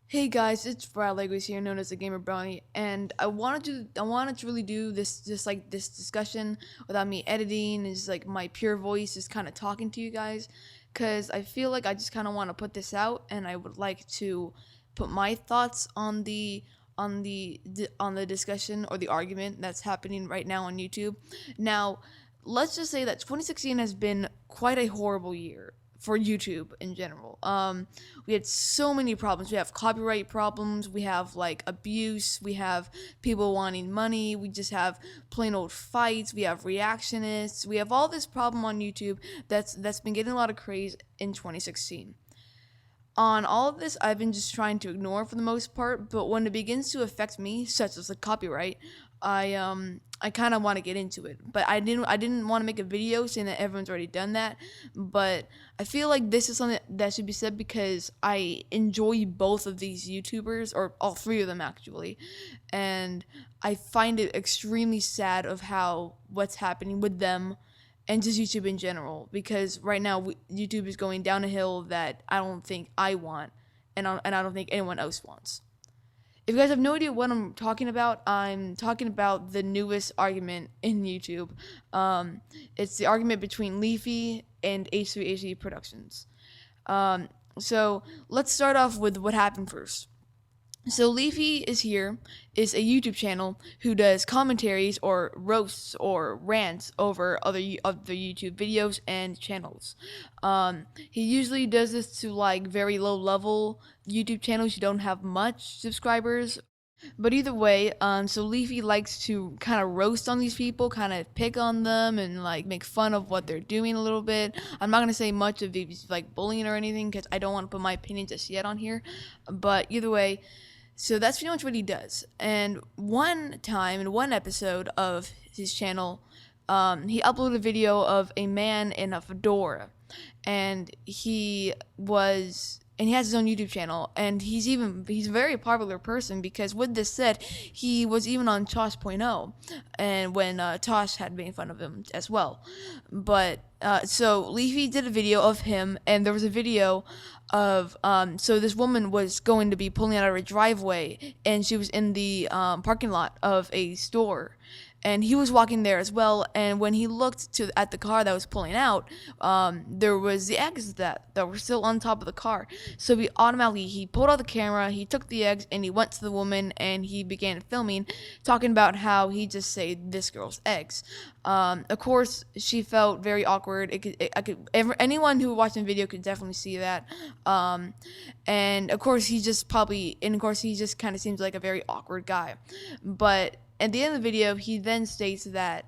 Hey guys, it's Brad Legos here, known as the Gamer Brownie, and I wanted to really do this this discussion without me editing. Is like my pure voice is kind of talking to you guys, cause I feel like I just kind of want to put this out, and I would like to put my thoughts on the discussion or the argument that's happening right now on YouTube. Now, let's just say that 2016 has been quite a horrible year for YouTube in general. We had so many problems. We have copyright problems. We have like abuse. We have people wanting money. We just have plain old fights. We have reactionists. We have all this problem on YouTube that's been getting a lot of craze in 2016. On all of this, I've been just trying to ignore for the most part, but when it begins to affect me, such as like copyright, I kind of want to get into it. But I didn't want to make a video saying that everyone's already done that, but I feel like this is something that should be said because I enjoy both of these YouTubers, or all three of them actually, and I find it extremely sad of how what's happening with them and just YouTube in general, because right now YouTube is going down a hill that I don't think I want, and I don't think anyone else wants. If you guys have no idea what I'm talking about, I'm talking about the newest argument in YouTube. It's the argument between Leafy and h3h3 Productions. So let's start off with what happened first. So Leafy is a YouTube channel who does commentaries or roasts or rants over other YouTube videos and channels. He usually does this to like very low level YouTube channels who don't have much subscribers. But either way, so Leafy likes to kind of roast on these people, kind of pick on them, and like make fun of what they're doing a little bit. I'm not gonna say much of these like bullying or anything because I don't want to put my opinion just yet on here. But either way, so that's pretty much what he does. And one time in one episode of his channel, he uploaded a video of a man in a fedora, and he has his own YouTube channel, and he's a very popular person because with this said, he was even on Tosh.0, and when Tosh had made fun of him as well. But so Leafy did a video of him, and there was a video of so this woman was going to be pulling out of her driveway, and she was in the parking lot of a store, and he was walking there as well. And when he looked at the car that was pulling out, there was the eggs that were still on top of the car. So he pulled out the camera, he took the eggs, and he went to the woman, and he began filming, talking about how he just saved this girl's eggs. Of course, she felt very awkward. Anyone who watched the video could definitely see that. And of course, he just kind of seems like a very awkward guy. But at the end of the video, he then states that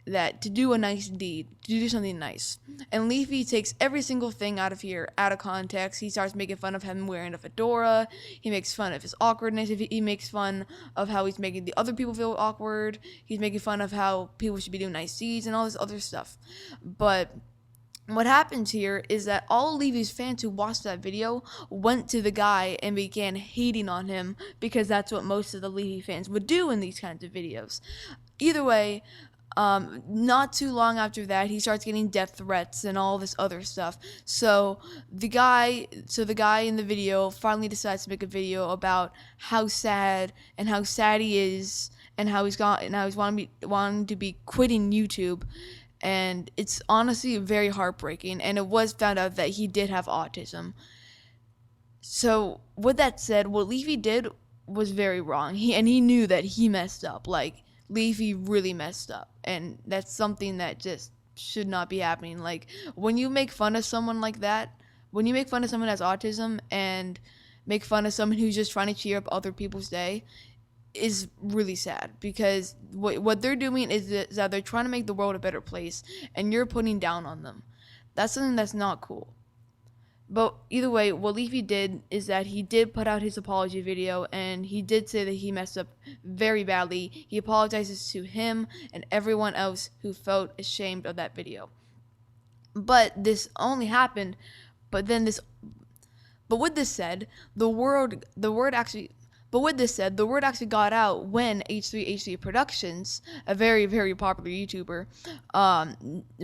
to do a nice deed, to do something nice. And Leafy takes every single thing out of here out of context. He starts making fun of him wearing a fedora. He makes fun of his awkwardness. He makes fun of how he's making the other people feel awkward. He's making fun of how people should be doing nice deeds and all this other stuff. But what happens here is that all of Levy's fans who watched that video went to the guy and began hating on him because that's what most of the Levy fans would do in these kinds of videos. Either way, not too long after that, he starts getting death threats and all this other stuff. So the guy in the video finally decides to make a video about how sad he is, and how he's wanting to be quitting YouTube. And it's honestly very heartbreaking, and it was found out that he did have autism. So with that said, what Leafy did was very wrong. He knew that he messed up. Like, Leafy really messed up, and that's something that just should not be happening. Like, when you make fun of someone like that, when you make fun of someone who has autism and make fun of someone who's just trying to cheer up other people's day, is really sad, because what they're doing is that they're trying to make the world a better place, and you're putting down on them. That's something that's not cool. But either way, what Leafy did is that he did put out his apology video, and he did say that he messed up very badly. He apologizes to him and everyone else who felt ashamed of that video. But this only happened, but then this, but with this said, the word actually, But with this said, the word actually got out when H3H3 Productions, a very, very popular YouTuber,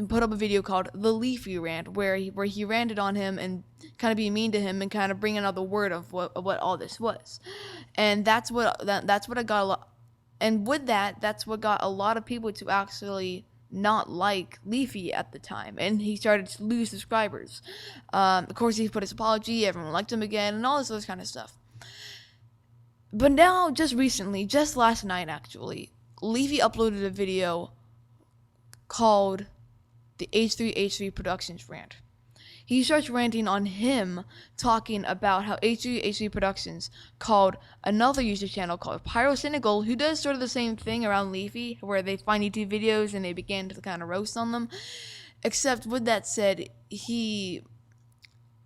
put up a video called The Leafy Rant, where he ranted on him and kind of being mean to him and kind of bringing out the word of what all this was. And that's what I got a lot. And with that, that's what got a lot of people to actually not like Leafy at the time, and he started to lose subscribers. Of course, he put his apology, everyone liked him again, and all this other kind of stuff. But now, just recently, just last night actually, Leafy uploaded a video called the H3H3 Productions Rant. He starts ranting on him, talking about how H3H3 Productions called another YouTube channel called Pyrocynical, who does sort of the same thing around Leafy, where they find YouTube videos and they begin to kind of roast on them. Except with that said, he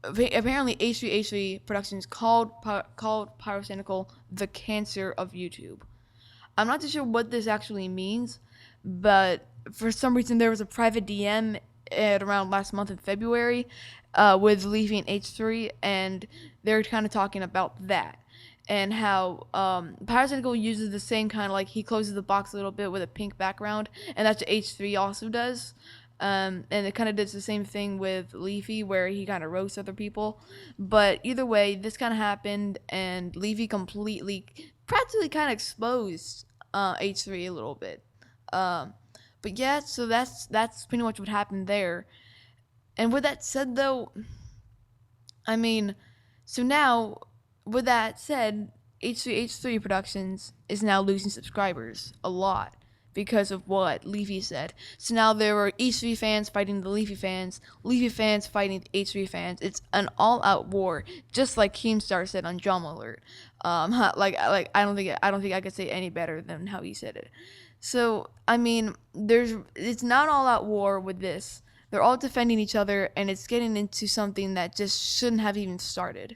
apparently H3H3 Productions called Pyrocynical the cancer of YouTube. I'm not too sure what this actually means, but for some reason there was a private DM at around last month in February with Leafy and H3, and they're kind of talking about that and how Pyrocynical uses the same kind of, like, he closes the box a little bit with a pink background, and that's what H3 also does. And it kind of does the same thing with Leafy, where he kind of roasts other people. But either way, this kind of happened, and Leafy practically kind of exposed H3 a little bit. But yeah, so that's pretty much what happened there. And with that said, though, I mean, so now, with that said, H3H3 Productions is now losing subscribers a lot because of what Leafy said. So now there are H3 fans fighting the Leafy fans fighting the H3 fans. It's an all-out war, just like Keemstar said on Drama Alert. Like I don't think I could say it any better than how he said it. So I mean, it's not all-out war with this. They're all defending each other, and it's getting into something that just shouldn't have even started.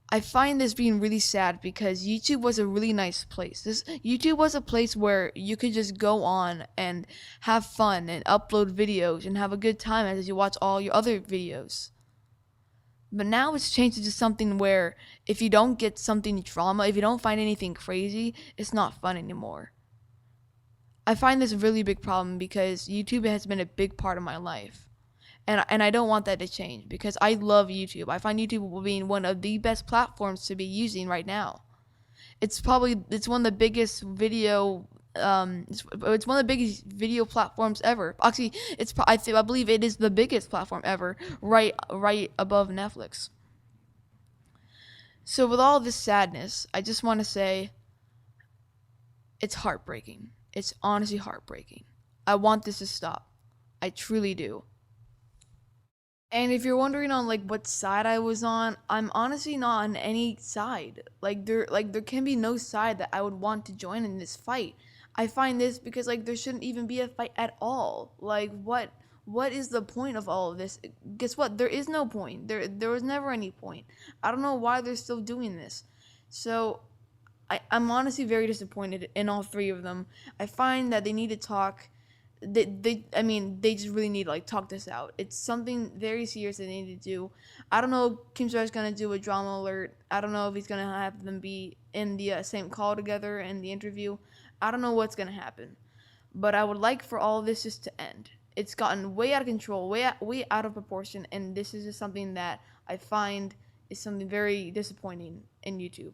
I find this being really sad because YouTube was a really nice place. YouTube was a place where you could just go on and have fun and upload videos and have a good time as you watch all your other videos. But now it's changed into something where if you don't get something drama, if you don't find anything crazy, it's not fun anymore. I find this a really big problem because YouTube has been a big part of my life. And I don't want that to change because I love YouTube. I find YouTube being one of the best platforms to be using right now. It's one of the biggest video it's one of the biggest video platforms ever. Actually, I believe it is the biggest platform ever, right above Netflix. So with all this sadness, I just want to say it's heartbreaking. It's honestly heartbreaking. I want this to stop. I truly do. And if you're wondering on like what side I was on, I'm honestly not on any side. There can be no side that I would want to join in this fight. I find this because like there shouldn't even be a fight at all. Like what is the point of all of this? Guess what? There is no point. There was never any point. I don't know why they're still doing this. So I'm honestly very disappointed in all three of them. I find that they need to talk. They just really need to like talk this out. It's something very serious they need to do. I don't know if Keemstar is gonna do a Drama Alert. I don't know if he's gonna have them be in the same call together in the interview. I don't know what's gonna happen, but I would like for all of this just to end. It's gotten way out of control, way out of proportion, and this is just something that I find is something very disappointing in YouTube.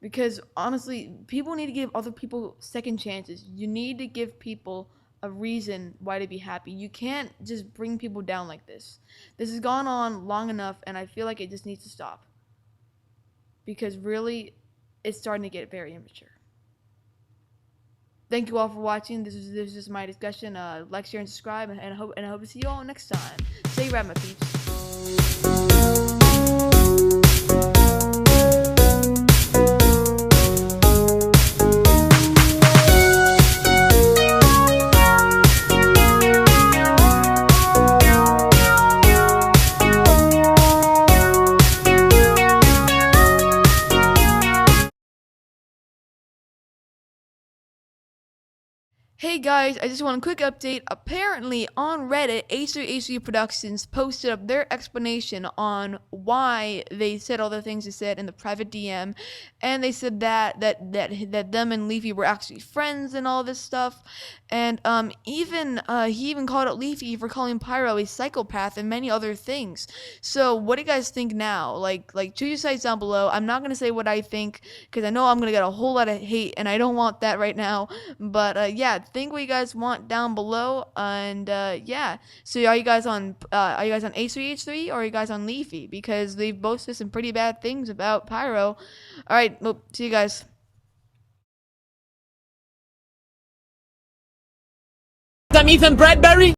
Because honestly, people need to give other people second chances. You need to give people a reason why to be happy. You can't just bring people down like this. This has gone on long enough, and I feel like it just needs to stop. Because really, it's starting to get very immature. Thank you all for watching. This is just my discussion. Like, share, and subscribe, and I hope to see you all next time. Stay rad, my peeps. Hey guys, I just want a quick update. Apparently, on Reddit, h3h3 Productions posted up their explanation on why they said all the things they said in the private DM, and they said that them and Leafy were actually friends and all this stuff, and even he even called out Leafy for calling Pyro a psychopath and many other things. So, what do you guys think now? Choose your sides down below. I'm not gonna say what I think because I know I'm gonna get a whole lot of hate, and I don't want that right now. But yeah, think what you guys want down below, and yeah. So are you guys on h3h3 or are you guys on Leafy? Because they've both said some pretty bad things about Pyro. All right, well, see you guys. I'm Ethan Bradbury.